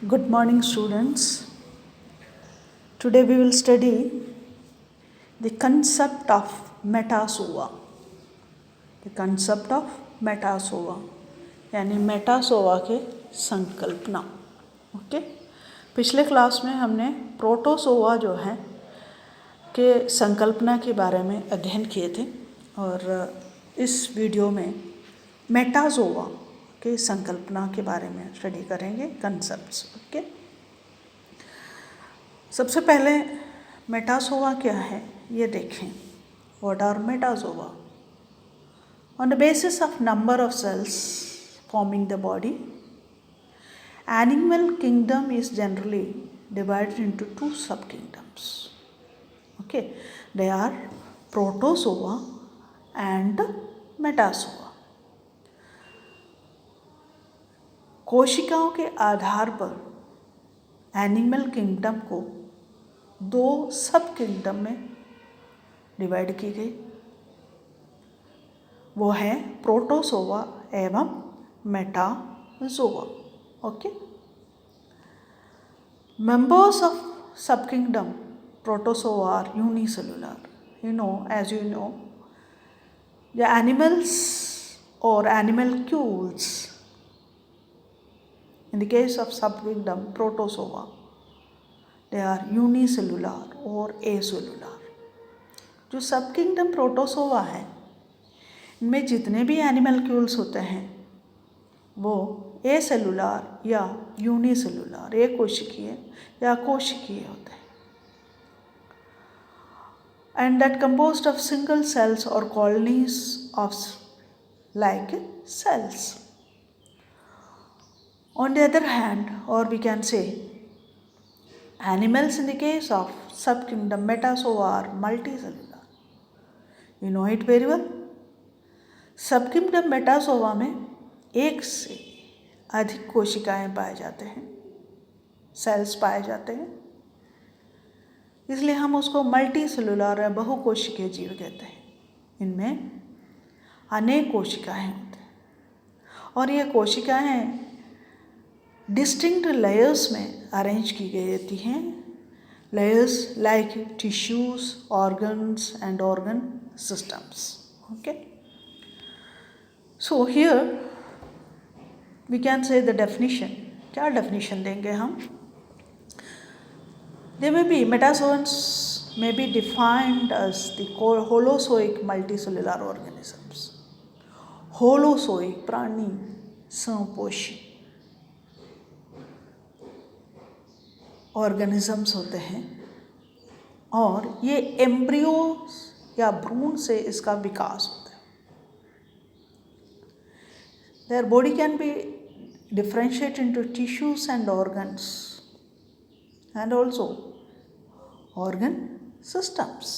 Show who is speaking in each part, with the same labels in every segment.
Speaker 1: Good morning, students. Today we will study the concept of मेटासोवा. The concept of मेटासोवा यानी मेटासोवा के संकल्पना. Okay पिछले class में हमने प्रोटोसोवा जो है के संकल्पना के बारे में अध्ययन किए थे और इस वीडियो में मेटासोवा के संकल्पना के बारे में स्टडी करेंगे, कंसेप्ट्स. ओके सबसे पहले मेटासोवा क्या है ये देखें. What are metazoa? On the basis of number of cells forming the body, animal kingdom is generally divided into two subkingdoms. Okay, they are protozoa and metazoa. कोशिकाओं के आधार पर एनिमल किंगडम को दो सब किंगडम में डिवाइड की गई. वो है प्रोटोसोवा एवं metazoa. Okay members of sub kingdom protozoa are unicellular. as you know, the animals or animalcules in the case of subkingdom protozoa, they are unicellular or acellular. जो सब किंगडम प्रोटोसोवा है इनमें जितने भी एनिमलक्यूल्स होते हैं वो एसेलुलर या यूनिसेलुलर, एक कोशिकीय या कोशिकीय होते हैं. And that composed of single cells or colonies of like cells. On the other hand, or we can say, animals in the case of subkingdom metazoa are multicellular. You know it very well. Subkingdom metazoa में एक से अधिक कोशिकाएं पाए जाते हैं, sales पाए जाते हैं, इसलिए हम उसको मल्टी सेलुलर या बहुकोशिकीय जीव कहते हैं. इनमें अनेक कोशिकाएं होती हैं और ये कोशिकाएं डिस्टिंक्ट लेयर्स में अरेंज की गई रहती हैं. Layers like tissues, organs and organ systems. Okay so here we can say the definition. क्या डेफिनेशन देंगे हम? They may be metazoans may be defined as the holozoic multicellular organisms. Holozoic प्राणी समपोषी organisms होते हैं और ये एम्ब्रियो या भ्रूण से इसका विकास होता है. Their body can be differentiated into tissues and organs and also organ systems.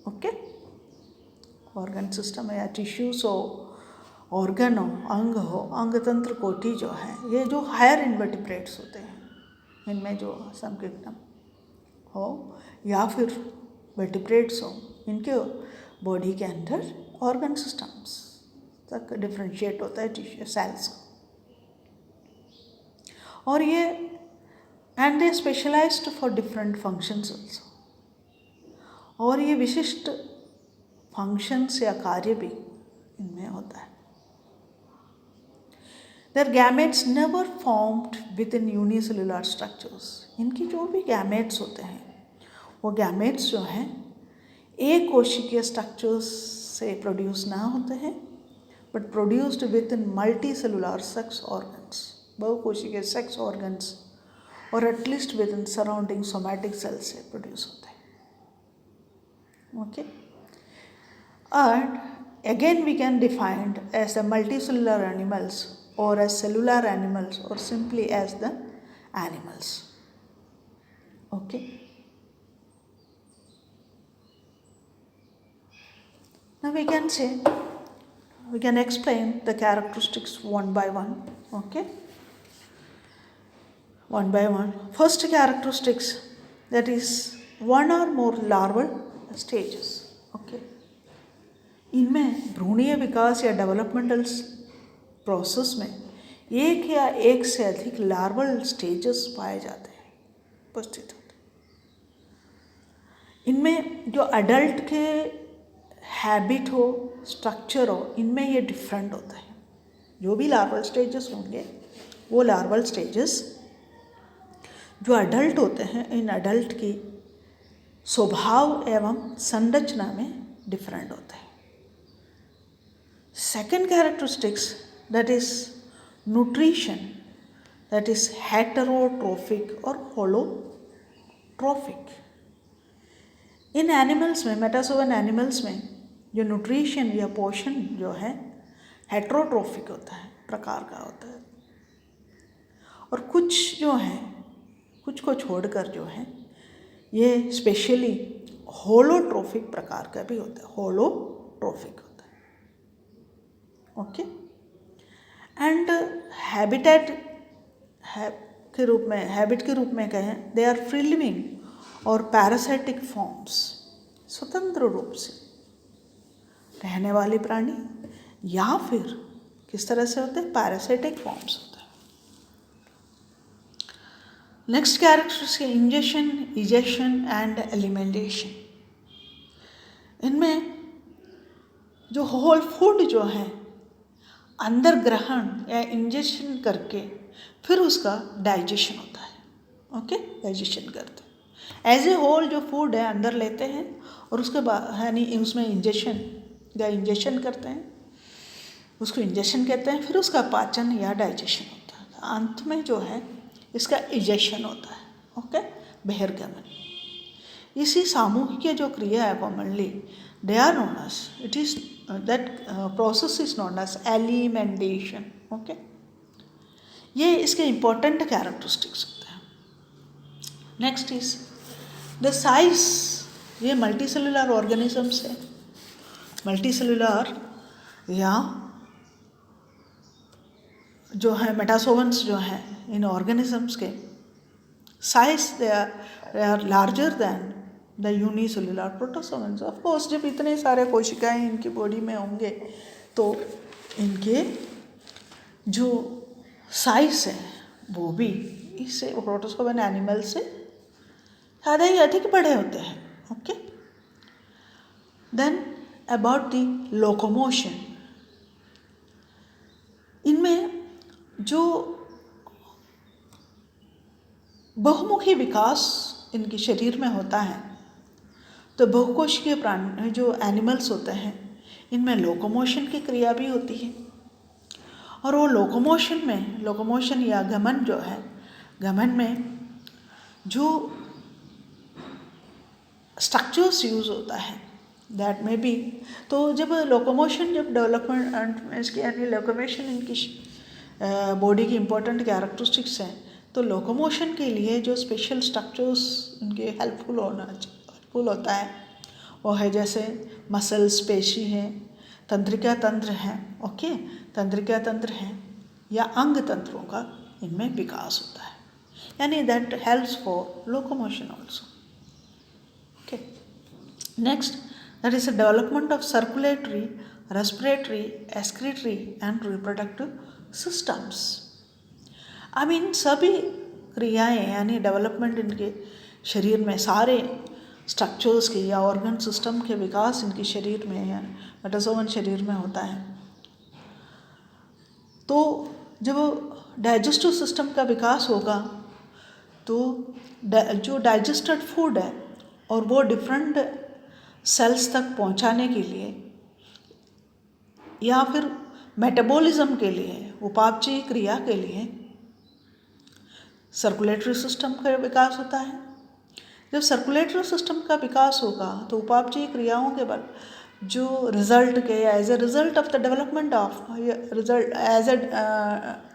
Speaker 1: Okay, organ system या tissues हो, organ हो, अंग हो, अंग तंत्र कोटि जो है ये जो हायर इन्वर्टिब्रेट्स होते हैं इनमें जो सबकिंगडम हो या फिर वर्टिब्रेट्स हो, इनके बॉडी के अंदर ऑर्गन सिस्टम्स तक डिफ्रेंशिएट होता है टिश्यू सेल्स और ये and they specialized for different functions also. और ये विशिष्ट फंक्शंस या कार्य भी इनमें होता है. Their gametes never formed within unicellular structures. इनकी जो भी gametes होते हैं वो gametes जो हैं एक कोशिकीय स्ट्रक्चर्स से प्रोड्यूस ना होते हैं but produced within multicellular sex organs. बहुकोशिकीय सेक्स ऑर्गन्स और at least within surrounding somatic cells से प्रोड्यूस होते हैं. Okay and again we can defined as the multicellular animals और एज सेलुलर एनिमल्स और simply as the animals. Okay now we can explain the characteristics one by one. Okay, one by one. First characteristics, that is one or more larval stages. Okay, इनमें भ्रूणीय विकास या developmental process में एक या एक से अधिक larval stages पाए जाते हैं, उपस्थित होते हैं। इनमें जो अडल्ट के हैबिट हो, स्ट्रक्चर हो, इनमें ये डिफरेंट होता है। जो भी लार्वल स्टेजेस होंगे वो लार्वल स्टेजेस जो अडल्ट होते हैं, इन अडल्ट की स्वभाव एवं संरचना में डिफरेंट होता है। Second characteristics that is nutrition, that is heterotrophic और होलोट्रोफिक। इन एनिमल्स में, मेटासोवन एनिमल्स में जो न्यूट्रिशन या पोषण जो है हेटेरोट्रोफिक होता है, प्रकार का होता है, और कुछ जो है, कुछ को छोड़कर जो है ये स्पेशली होलोट्रोफिक प्रकार का भी होता है, होलोट्रोफिक होता है। ओके, एंड हैबिटेट के रूप में, हैबिट के रूप में कहें, दे आर फ्री लिविंग और पैरासाइटिक फॉर्म्स, स्वतंत्र रूप से रहने वाले प्राणी, या फिर किस तरह से होते हैं, पैरासाइटिक फॉर्म्स होते हैं। Next characteristic injection, ejection and alimentation. इनमें जो होल फूड जो है अंदर ग्रहण या इंजेक्शन करके फिर उसका डाइजेशन होता है। ओके, डाइजेशन करते हैं। एज ए होल जो फूड है अंदर लेते हैं और उसके बाद यानी उसमें इंजेक्शन करते हैं, उसको इंजेक्शन कहते हैं, फिर उसका पाचन या डाइजेशन होता है। अंत में जो है इसका इजेक्शन होता है। ओके, बहिर्गमन। इसी सामूहिक जो क्रिया है commonly they are known as, it is that process is known as alimentation. Okay, ये इसके इंपॉर्टेंट कैरेक्टरिस्टिक्स होते हैं। Next is the size. ये मल्टी सेलुलर ऑर्गेनिजम्स है, मल्टी सेलुलर या जो है मेटासोवंस जो है इन ऑर्गेनिजम्स के size they are larger than the unicellular protozoans. Of course जब इतने सारे कोशिकाएं इनकी बॉडी में होंगे तो इनके जो साइज है वो भी इससे प्रोटोसोवन एनिमल से ज़्यादा ही अधिक बड़े होते हैं। Okay, then about the locomotion. इनमें जो बहुमुखी विकास इनके शरीर में होता है, तो बहुकोशिकीय प्राणी जो एनिमल्स होते हैं इनमें लोकोमोशन की क्रिया भी होती है। और वो लोकोमोशन या गमन जो है, गमन में जो स्ट्रक्चर्स यूज होता है दैट में भी, तो जब लोकोमोशन जब डेवलपमेंट इसकी यानी लोकोमोशन इनकी बॉडी की इम्पोर्टेंट कैरेक्टरिस्टिक्स हैं, तो लोकोमोशन के लिए जो स्पेशल स्ट्रक्चर्स इनके हेल्पफुल होता है वो है जैसे मसल्स, पेशी हैं, तंत्रिका तंत्र हैं। ओके, तंत्रिका तंत्र हैं या अंग तंत्रों का इनमें विकास होता है, यानी that helps for locomotion also. Okay, next that is the development of circulatory, respiratory, excretory and reproductive systems. अब इन सभी क्रियाएं यानी डेवलपमेंट इनके शरीर में सारे स्ट्रक्चर्स के या ऑर्गन सिस्टम के विकास इनके शरीर में या मेटासोवन शरीर में होता है। तो जब डाइजेस्टिव सिस्टम का विकास होगा तो जो डाइजेस्टेड फूड है और वो डिफरेंट सेल्स तक पहुंचाने के लिए या फिर मेटाबॉलिज्म के लिए, उपापचयी क्रिया के लिए सर्कुलेटरी सिस्टम का विकास होता है। जब सर्कुलेटरी सिस्टम का विकास होगा तो उपापचयी क्रियाओं के बाद जो रिजल्ट के as a result of the development of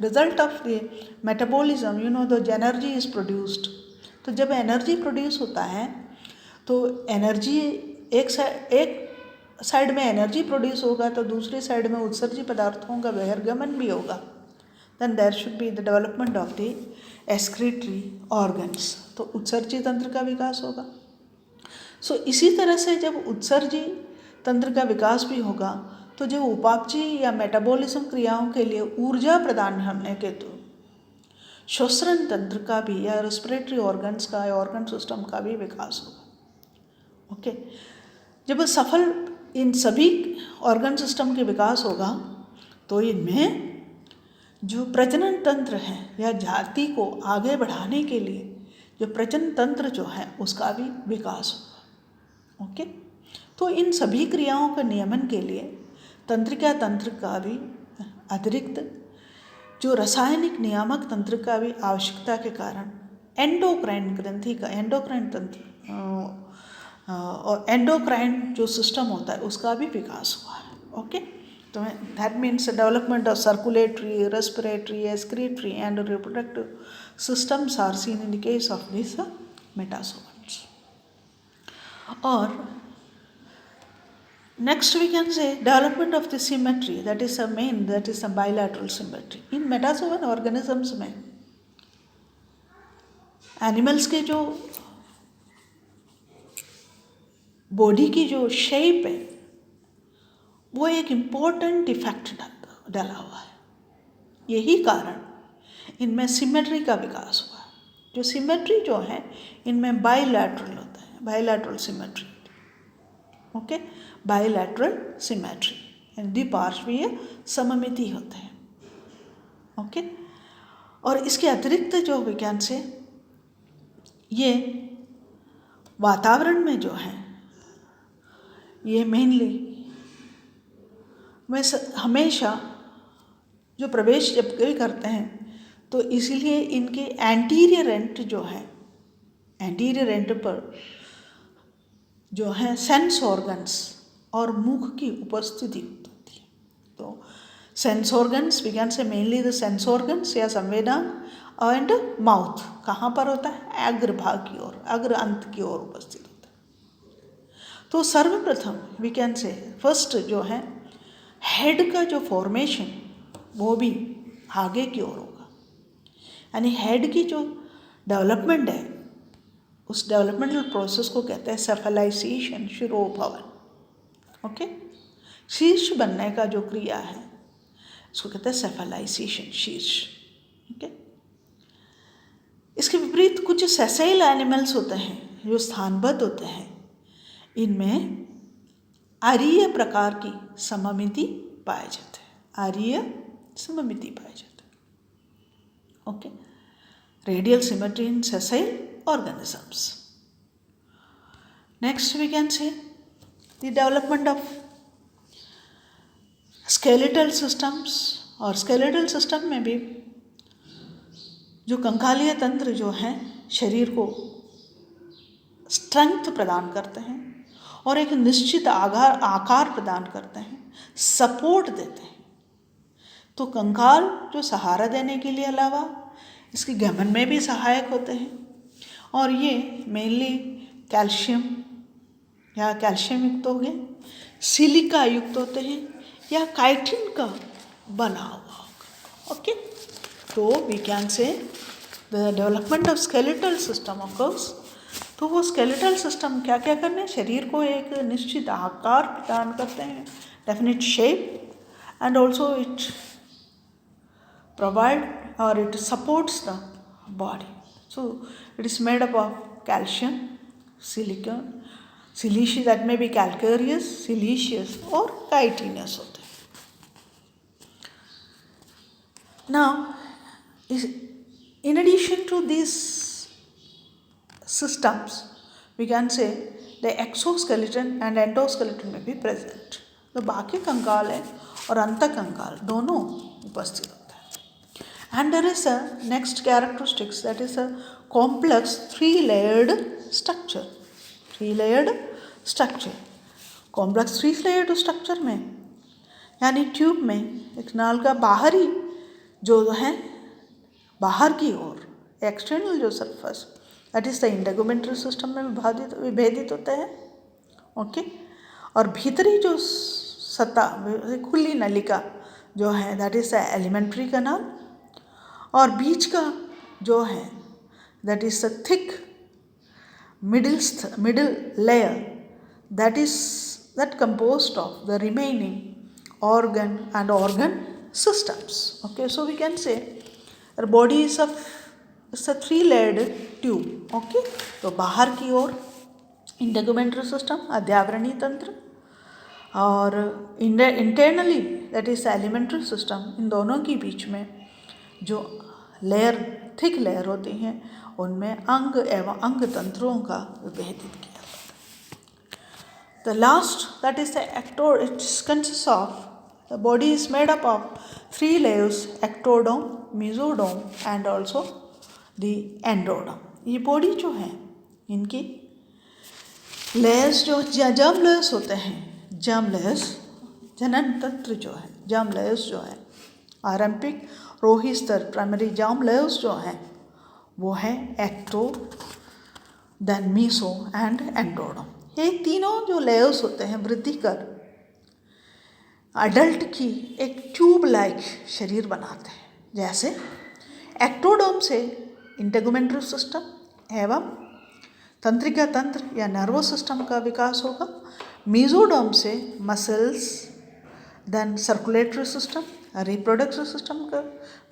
Speaker 1: result of the metabolism the energy is produced. तो जब एनर्जी प्रोड्यूस होता है तो एनर्जी एक साइड में एनर्जी प्रोड्यूस होगा तो दूसरी साइड में उत्सर्जी पदार्थों का बहिर्गमन भी होगा। Then there should be the development of the excretory organs. तो उत्सर्जी तंत्र का विकास होगा। सो इसी तरह से जब उत्सर्जी तंत्र का विकास भी होगा तो जो उपापचय या मेटाबॉलिज्म क्रियाओं के लिए ऊर्जा प्रदान करने के तो श्वसन तंत्र का भी या रेस्पिरेटरी ऑर्गन्स का या ऑर्गन सिस्टम का भी विकास होगा। ओके, जब सफल इन सभी ऑर्गन सिस्टम के विकास होगा तो इनमें जो प्रजनन तंत्र है या जाति को आगे बढ़ाने के लिए जो प्रजनन तंत्र जो है उसका भी विकास होगा। ओके, तो इन सभी क्रियाओं का नियमन के लिए तंत्रिका तंत्र का भी अतिरिक्त जो रासायनिक नियामक तंत्र का भी आवश्यकता के कारण एंडोक्राइन ग्रंथि का एंडोक्राइन तंत्र और एंडोक्राइन जो सिस्टम होता है उसका भी विकास हुआ है। ओके, तो that means development of circulatory, respiratory, excretory and reproductive systems are seen in the case of this metazoans. और next we can say development of the symmetry, that is a main, that is a bilateral symmetry in metazoan organisms में animals के जो body की जो shape है वो एक important effect डाला हुआ है। यही कारण इनमें सिमेट्री का विकास हुआ है। जो सिमेट्री जो है इनमें बाइलैटरल होता है, bilateral symmetry. Okay, bilateral symmetry यानी द्विपार्श्वीय सममिति होते हैं। ओके, और इसके अतिरिक्त जो विज्ञान से ये वातावरण में जो है ये मेनली में हमेशा जो प्रवेश जब भी करते हैं तो इसीलिए इनके एंटीरियर एंड जो है एंटीरियर एंड पर जो है सेंस ऑर्गन्स और मुख की उपस्थिति होती है। तो sense organs we can say mainly the sense organs या संवेदनांग एंड माउथ कहाँ पर होता है? अग्रभाग की ओर, अग्र अंत की ओर उपस्थित होता है। तो सर्वप्रथम वी कैन से फर्स्ट जो है हेड का जो फॉर्मेशन वो भी आगे की ओर होगा, यानी हेड की जो डेवलपमेंट है उस डेवलपमेंटल प्रोसेस को कहते हैं सेफलाइजेशन, शिरोभवन। ओके, शीर्ष बनने का जो क्रिया है उसको कहते हैं सेफलाइजेशन, शीर्ष। ओके, इसके विपरीत कुछ सेसेल एनिमल्स होते हैं जो स्थानबद्ध होते हैं, इनमें आर्य प्रकार की सममिति पाए जाते हैं, आर्य सममिति पाए जाते हैं। Okay, radial symmetry in sessile organisms. Next we can say the development of skeletal systems, और skeletal system में भी जो कंकालीय तंत्र जो हैं शरीर को स्ट्रेंथ प्रदान करते हैं और एक निश्चित आकार प्रदान करते हैं, सपोर्ट देते हैं। तो कंकाल जो सहारा देने के लिए अलावा इसके गमन में भी सहायक होते हैं और ये मेनली कैल्शियम या कैल्शियम युक्त हो गए, सिलिका युक्त होते हैं या काइटिन का बना हुआ होगा। ओके, तो we can say the development of skeletal system of course. तो वो स्केलेटल सिस्टम क्या क्या करते हैं? शरीर को एक निश्चित आकार प्रदान करते हैं, definite shape, and also it provide और it supports the body. So it is made up of calcium, silicon, siliceous, that may be calcareous, siliceous or chitinous होते हैं। Now, in addition to these systems, we can say the exoskeleton and endoskeleton may be present. तो बाकी कंकाल है और अंत कंकाल दोनों उपस्थित होते हैं। And there is a next characteristics, that is a complex three-layered structure. Three-layered structure. Complex three-layered structure में यानी ट्यूब में एक नाल का बाहरी जो है बाहर की ओर एक्सटर्नल जो surface that is the integumentary system में विभेदित होते हैं। ओके, और भीतरी जो सतह खुली नलिका जो है that is the alimentary canal, और बीच का जो है that is the thick middle layer that composed of the remaining organ and organ systems. Okay, so we can say our body is a 3-layered tube. Okay, तो बाहर की ओर इंटेगुमेंटरी system, अध्यावरणीय तंत्र, और internally that is alimentary system. इन दोनों के बीच में जो लेयर, थिक लेयर होती हैं, उनमें अंग एवं अंग तंत्रों का विभेदित किया. The last, that is the ectoderm, it consists of, the body is made up of 3 layers, ectoderm, mesoderm and also the endoderm. ये बॉडी जो है, इनकी लेयर्स जो जर्म लेयर्स होते हैं, जर्म लेयर्स, जनन तंत्र जो है, जर्म लेयर्स जो है, आरंभिक रोही स्तर प्राइमरी जर्म लेयर्स जो हैं, वो है ecto, then meso and endoderm. ये तीनों जो लेयर्स होते हैं वृद्धि कर अडल्ट की एक ट्यूब लाइक शरीर बनाते हैं. जैसे एक्टोडर्म से इंटेगुमेंटरी सिस्टम एवं तंत्रिका तंत्र या नर्वस सिस्टम का विकास होगा. मीजोडर्म से muscles, then circulatory system, reproductive system का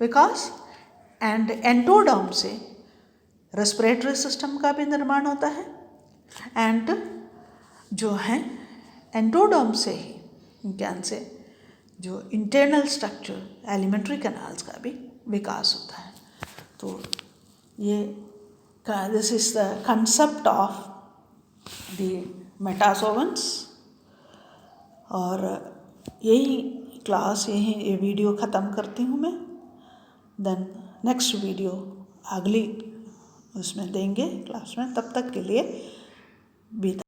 Speaker 1: विकास, एंड एंडोडर्म से रेस्पिरेटरी सिस्टम का भी निर्माण होता है. एंड जो है एंडोडर्म से ही ज्ञान से जो इंटरनल स्ट्रक्चर एलिमेंट्री कैनाल्स का भी विकास होता है. तो ये this is the concept of the metazoans. और यही क्लास, यही ये वीडियो ख़त्म करती हूँ मैं. देन नेक्स्ट वीडियो अगली उसमें देंगे क्लास में. तब तक के लिए विदा.